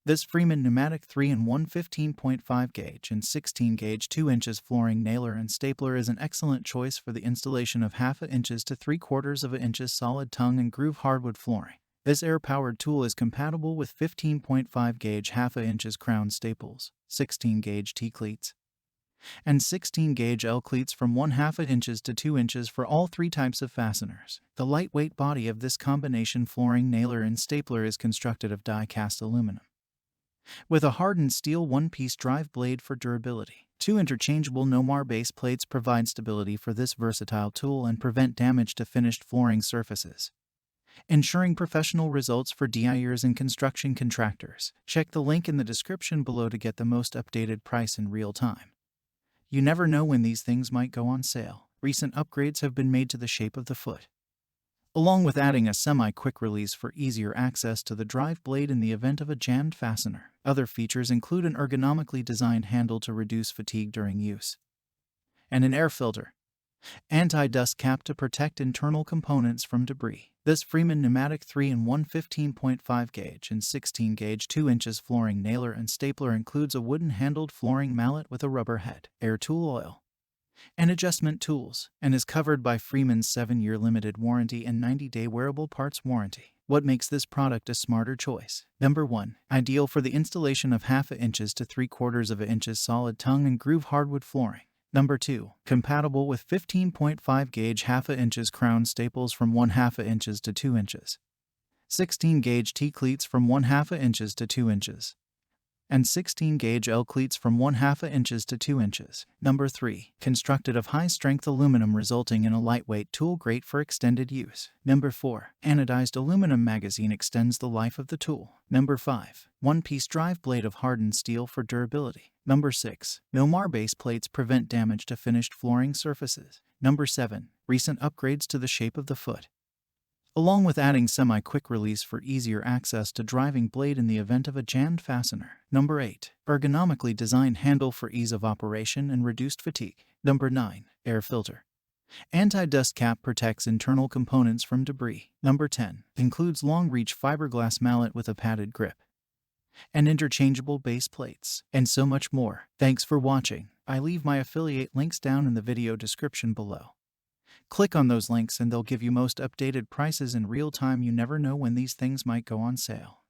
This Freeman Pneumatic 3-in-1 15.5 gauge and 16 gauge 2 inches flooring nailer and stapler is an excellent choice for the installation of 1/2 inches to 3/4 inches solid tongue and groove hardwood flooring. This air-powered tool is compatible with 15.5 gauge 1/2 inches crown staples, 16 gauge T-cleats, and 16 gauge L-cleats from 1/2 inches to 2 inches for all 3 types of fasteners. The lightweight body of this combination flooring nailer and stapler is constructed of die-cast aluminum, with a hardened steel one-piece drive blade for durability. 2 interchangeable Nomar base plates provide stability for this versatile tool and prevent damage to finished flooring surfaces, ensuring professional results for DIYers and construction contractors. Check the link in the description below to get the most updated price in real time. You never know when these things might go on sale. Recent upgrades have been made to the shape of the foot, along with adding a semi-quick release for easier access to the drive blade in the event of a jammed fastener. Other features include an ergonomically designed handle to reduce fatigue during use, and an air filter, anti-dust cap to protect internal components from debris. This Freeman Pneumatic 3-in-1 15.5 gauge and 16 gauge 2 inches flooring nailer and stapler includes a wooden-handled flooring mallet with a rubber head, air tool oil, and adjustment tools, and is covered by Freeman's 7-year limited warranty and 90-day wearable parts warranty. What makes this product a smarter choice? Number 1. Ideal for the installation of 1/2 inches to 3/4 inches solid tongue and groove hardwood flooring. Number 2. Compatible with 15.5 gauge 1/2 inches crown staples from 1/2 inches to 2 inches, 16 gauge T-cleats from 1/2 inches to 2 inches, and 16 gauge L-cleats from 1/2 inches to 2 inches. Number 3. Constructed of high-strength aluminum resulting in a lightweight tool great for extended use. Number 4. Anodized aluminum magazine extends the life of the tool. Number 5. One-piece drive blade of hardened steel for durability. Number 6. Nomar base plates prevent damage to finished flooring surfaces. Number 7. Recent upgrades to the shape of the foot, along with adding semi-quick release for easier access to driving blade in the event of a jammed fastener. Number 8. Ergonomically designed handle for ease of operation and reduced fatigue. Number 9. Air filter, anti-dust cap protects internal components from debris. Number 10. Includes long-reach fiberglass mallet with a padded grip, and interchangeable base plates, and so much more. Thanks for watching. I leave my affiliate links down in the video description below. Click on those links and they'll give you most updated prices in real time. You never know when these things might go on sale.